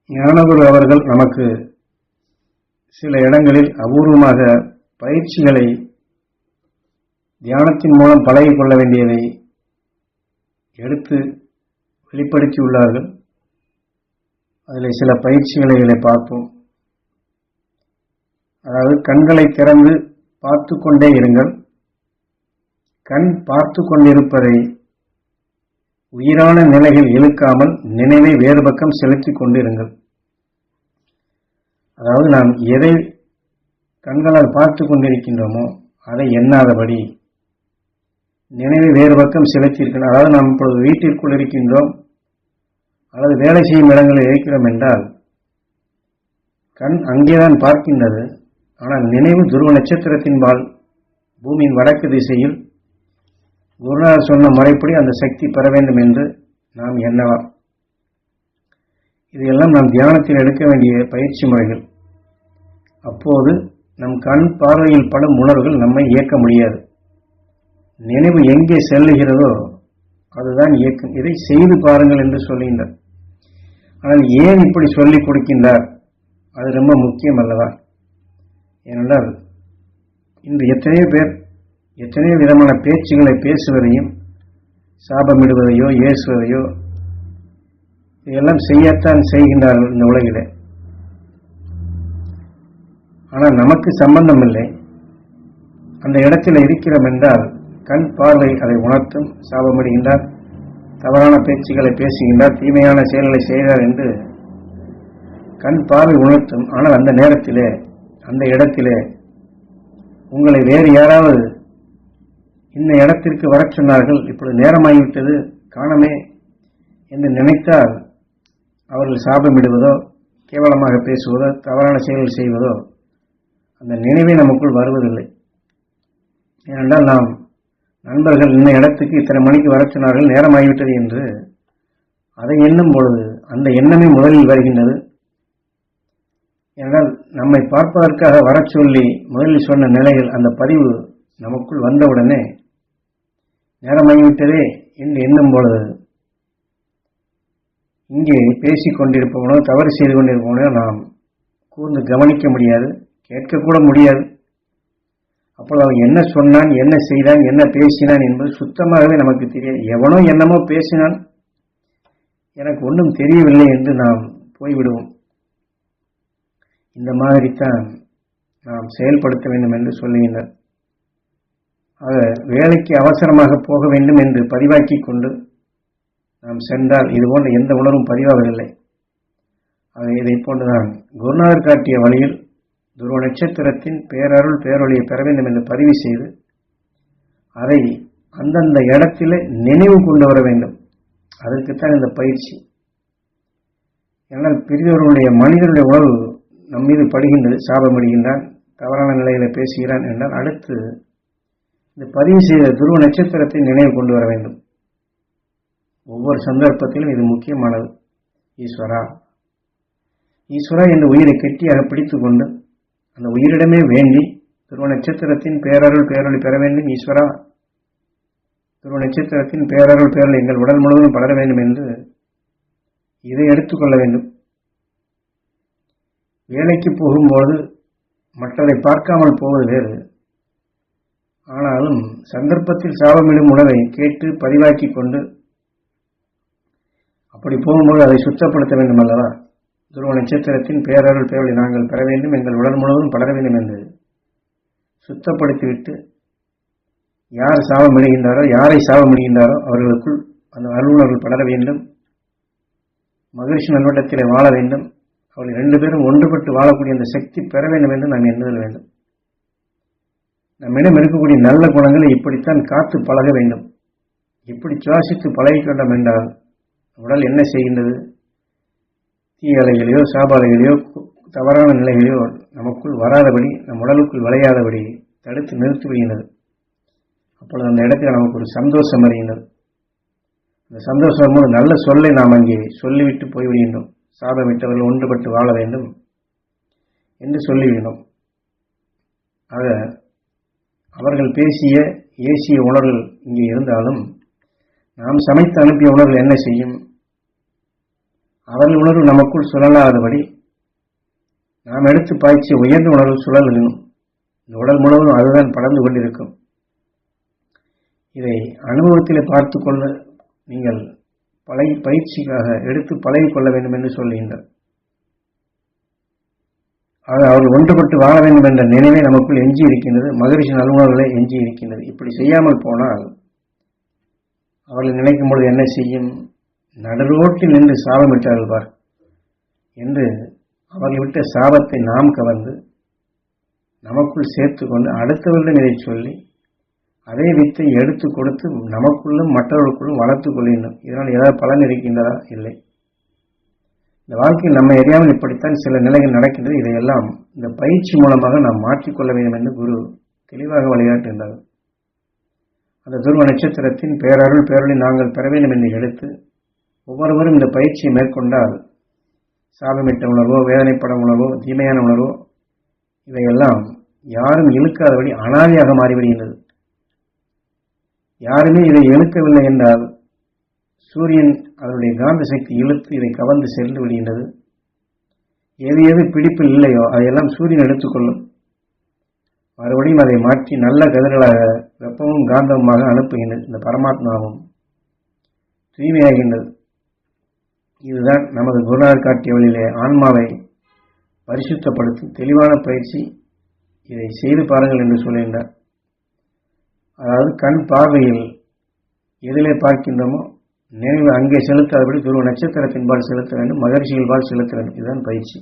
ஞானகுரு அவர்கள் நமக்கு சில இடங்களில் அபூர்வமாக பயிற்சிகளை தியானத்தின் மூலம் பழகிக் கொள்ள வேண்டியதை எடுத்து வெளிப்படுத்தியுள்ளார்கள். அதில் சில பயிற்சிகளை பார்ப்போம். அதாவது கண்களை திறந்து பார்த்து கொண்டே இருங்கள். கண் பார்த்து கொண்டிருப்பதை உயிரான நிலையில் இழுக்காமல் நினைவை வேறு பக்கம் செலுத்திக் கொண்டிருங்கள். அதாவது நாம் எதை கண்களால் பார்த்து கொண்டிருக்கின்றோமோ அதை எண்ணாதபடி நினைவை வேறு பக்கம் செலுத்தியிருக்கணும். அதாவது நாம் இப்பொழுது வீட்டிற்குள் இருக்கின்றோம் அல்லது வேலை செய்யும் இடங்களில் இருக்கிறோம் என்றால் கண் அங்கேதான் பார்க்கின்றது. ஆனால் நினைவு துருவ நட்சத்திரத்தின்பால் பூமியின் வடக்கு திசையில் குருநாதர் சொன்ன முறைப்படி அந்த சக்தி பெற வேண்டும் என்று நாம் எண்ணலாம். இதையெல்லாம் நாம் தியானத்தில் எடுக்க வேண்டிய பயிற்சி முறைகள். அப்போது நம் கண் பார்வையில் படும் உணர்வுகள் நம்மை இயக்க முடியாது. நினைவு எங்கே செல்லுகிறதோ அதுதான் இயக்கும். இதை செய்து பாருங்கள் என்று சொல்லுகின்றார். ஆனால் ஏன் இப்படி சொல்லிக் கொடுக்கின்றார்? அது ரொம்ப முக்கியம் அல்லவா? ஏனென்றால் இன்று எத்தனையோ விதமான பேச்சுகளை பேசுவதையும் சாபமிடுவதையோ ஏசுவதையோ இதெல்லாம் செய்யத்தான் செய்கின்றார்கள் இந்த உலகிலே. ஆனால் நமக்கு சம்பந்தம் இல்லை. அந்த இடத்தில் இருக்கிறோம் என்றால் கண் பார்வை அதை உணர்த்தும். சாபமிடுகின்றார், தவறான பேச்சுக்களை பேசுகின்றார், தீமையான செயல்களை செய்கிறார் என்று கண் பார்வை உணர்த்தும். ஆனால் அந்த நேரத்திலே அந்த இடத்திலே உங்களை வேறு யாராவது இந்த இடத்திற்கு வரச் சொன்னார்கள், இப்பொழுது நேரமாகிவிட்டது காணமே என்று நினைத்தால் அவர்கள் சாபமிடுவதோ கேவலமாக பேசுவதோ தவறான செயல்கள் செய்வதோ அந்த நினைவே நமக்குள் வருவதில்லை. ஏனென்றால் நாம் நண்பர்கள் இந்த இடத்துக்கு இத்தனை மணிக்கு வரச் சொன்னார்கள், நேரமாகிவிட்டது என்று அதை எண்ணும் பொழுது அந்த எண்ணமே முதலில் வருகின்றது. ஏனென்றால் நம்மை பார்ப்பதற்காக வரச் சொல்லி முதலில் சொன்ன நிலையில் அந்த பதிவு நமக்குள் வந்தவுடனே நேரமாகிவிட்டதே என்று எண்ணும் பொழுது இங்கே பேசிக் கொண்டிருப்பவனோ தவறு செய்து கொண்டிருப்பவனோ நாம் கூர்ந்து கவனிக்க முடியாது, கேட்கக்கூட முடியாது. அப்பொழுது அவன் என்ன சொன்னான், என்ன செய்தான், என்ன பேசினான் என்பது சுத்தமாகவே நமக்கு தெரியாது. எவனோ என்னமோ பேசினான், எனக்கு ஒன்றும் தெரியவில்லை என்று நாம் போய்விடுவோம். இந்த மாதிரித்தான் நாம் செயல்படுத்த வேண்டும் என்று சொல்லுகின்றார். ஆக வேலைக்கு அவசரமாக போக வேண்டும் என்று பதிவாக்கி கொண்டு நாம் சென்றால் இதுபோன்ற எந்த உணர்வும் பதிவாவதில்லை. ஆக இதை போன்றுதான் குருநாதர் காட்டிய வழியில் துருவ நட்சத்திரத்தின் பேரருள் பேரொழியை பெற வேண்டும் என்று பதிவு செய்து அதை அந்தந்த இடத்திலே நினைவு கொண்டு வர வேண்டும். அதற்குத்தான் இந்த பயிற்சி. ஏனால் பெரியவர்களுடைய மனிதனுடைய உணர்வு நம் மீது படுகின்றது, சாபமிடுகின்றான், தவறான நிலையில பேசுகிறான் என்றால் அடுத்து இந்த பதிவு செய்த துருவ நட்சத்திரத்தை நினைவு கொண்டு வர வேண்டும். ஒவ்வொரு சந்தர்ப்பத்திலும் இது முக்கியமானது. ஈஸ்வரா ஈஸ்வரா என்று உயிரை கெட்டியாக பிடித்து கொண்டு அந்த உயிரிடமே வேண்டி துருவ நட்சத்திரத்தின் பேரருள் பேரொழி பெற வேண்டும். ஈஸ்வரா துருவ நட்சத்திரத்தின் பேரருள் பேரொழி எங்கள் உடல் முழுவதும் பலர வேண்டும் என்று இதை எடுத்துக்கொள்ள வேண்டும். வேலைக்கு போகும்போது மற்றதை பார்க்காமல் போவது வேறு. ஆனாலும் சந்தர்ப்பத்தில் சாபமிடும் உணவை கேட்டு பதிவாக்கி கொண்டு அப்படி போகும்போது அதை சுத்தப்படுத்த வேண்டும் அல்லவா? துருவ நட்சத்திரத்தின் பேரருள் பேரொழி நாங்கள் பெற வேண்டும், எங்கள் உடல் முழுவதும் படர வேண்டும் என்று சுத்தப்படுத்திவிட்டு யார் சாபமிடுகின்றாரோ யாரை சாபமிடுகின்றாரோ அவர்களுக்குள் அந்த அருளுணர்வு படர வேண்டும். மகிழ்ச்சி நல்வட்டத்திலே வாழ வேண்டும். அவர்கள் 2 பேரும் ஒன்றுபட்டு வாழக்கூடிய அந்த சக்தி பெற வேண்டும் என்று நாம் எண்ணுதல் வேண்டும். நம்மிடம் இருக்கக்கூடிய நல்ல குணங்களை இப்படித்தான் காத்து பழக வேண்டும். இப்படி சுவாசித்து பழகிக்கொண்டோம் என்றால் உடல் என்ன செய்கின்றது? தீய அலைகளையோ சாப அலைகளையோ தவறான நிலைகளையோ நமக்குள் வராதபடி, நம் உடலுக்குள் விளையாதபடி தடுத்து நிறுத்தி விடுகின்றது. அப்பொழுது அந்த இடத்தில் நமக்கு ஒரு சந்தோஷம் வருகின்றது. அந்த சந்தோஷம் போது நல்ல சொல்லை நாம் அங்கே சொல்லிவிட்டு போய்விடுகின்றோம். சாபமிட்டவர்கள் ஒன்றுபட்டு வாழ வேண்டும் என்று சொல்லிவிடும். ஆக அவர்கள் ஏசிய உணர்வுகள் இங்கே இருந்தாலும் நாம் சமைத்து அனுப்பிய உணர்வுகள் என்ன செய்யும்? அவர்கள் உணர்வு நமக்குள் சுழலாதபடி நாம் எடுத்து பாய்ச்சி உயர்ந்த உணர்வு சுழலும். இந்த உடல் முழுவதும் அதுதான் படர்ந்து கொண்டிருக்கும். இதை அனுபவத்திலே பார்த்து கொள்ள நீங்கள் பயிற்சிக்காக எடுத்து பழகிக் கொள்ள வேண்டும் என்று சொல்லுகின்றார். ஆக அவர்கள் ஒன்றுபட்டு வாழ வேண்டும் என்ற நினைவே நமக்குள் எஞ்சி இருக்கின்றது. மகரிஷி நல்வுணர்வுகளே எஞ்சி இருக்கின்றது. இப்படி செய்யாமல் போனால் அவர்கள் நினைக்கும் பொழுது என்ன செய்யும்? நடுரோட்டில் நின்று சாபமிட்டார்கள் பார் என்று அவர்கள் விட்ட சாபத்தை நாம் கவர்ந்து நமக்குள் சேர்த்து கொண்டு அடுத்தவர்களிடம் இதை சொல்லி அதே வித்தை எடுத்து கொடுத்து நமக்குள்ளும் மற்றவர்களுக்குள்ளும் வளர்த்து கொள்கின்றோம். இதனால் ஏதாவது பலன் இருக்கின்றதா? இல்லை. இந்த வாழ்க்கையில் நம்ம அறியாமல் இப்படித்தான் சில நிலைகள் நடக்கின்றது. இதையெல்லாம் இந்த பயிற்சி மூலமாக நாம் மாற்றிக்கொள்ள வேண்டும் என்று குரு தெளிவாக வழிகாட்டுகின்றார். அந்த துருவ நட்சத்திரத்தின் பேரருள் பேரொளி நாங்கள் பெற வேண்டும் என்று எடுத்து ஒவ்வொருவரும் இந்த பயிற்சியை மேற்கொண்டால் சாபமிட்ட உணர்வோ வேதனைப்பட உணர்வோ தீமையான உணர்வோ இவையெல்லாம் யாரும் இழுக்காதபடி அனாதியாக மாறிவிடுகின்றது. யாருமே இதை இழுக்கவில்லை என்றால் சூரியன் அதனுடைய காந்த சக்தி இழுத்து இதை கவர்ந்து சென்று விடுகின்றது. எது எது பிடிப்பில் இல்லையோ அதையெல்லாம் சூரியன் எடுத்துக்கொள்ளும். மறுபடியும் அதை மாற்றி நல்ல கதிர்களாக வெப்பமும் காந்தமுமாக அனுப்புகின்றது. இந்த பரமாத்மாவும் தூய்மையாகின்றது. இதுதான் நமது குருநாதர் காட்டிய வழியிலே ஆன்மாவை பரிசுத்தப்படுத்தும் தெளிவான பயிற்சி. இதை செய்து பாருங்கள் என்று சொல்கின்றார். அதாவது கண் பார்வையில் எதிலே பார்க்கின்றோமோ நினைவு அங்கே செலுத்தாதபடி துருவ நட்சத்திரத்தின்பால் செலுத்த வேண்டும், மகரிஷிகள்பால் செலுத்த வேண்டும். இதுதான் பயிற்சி.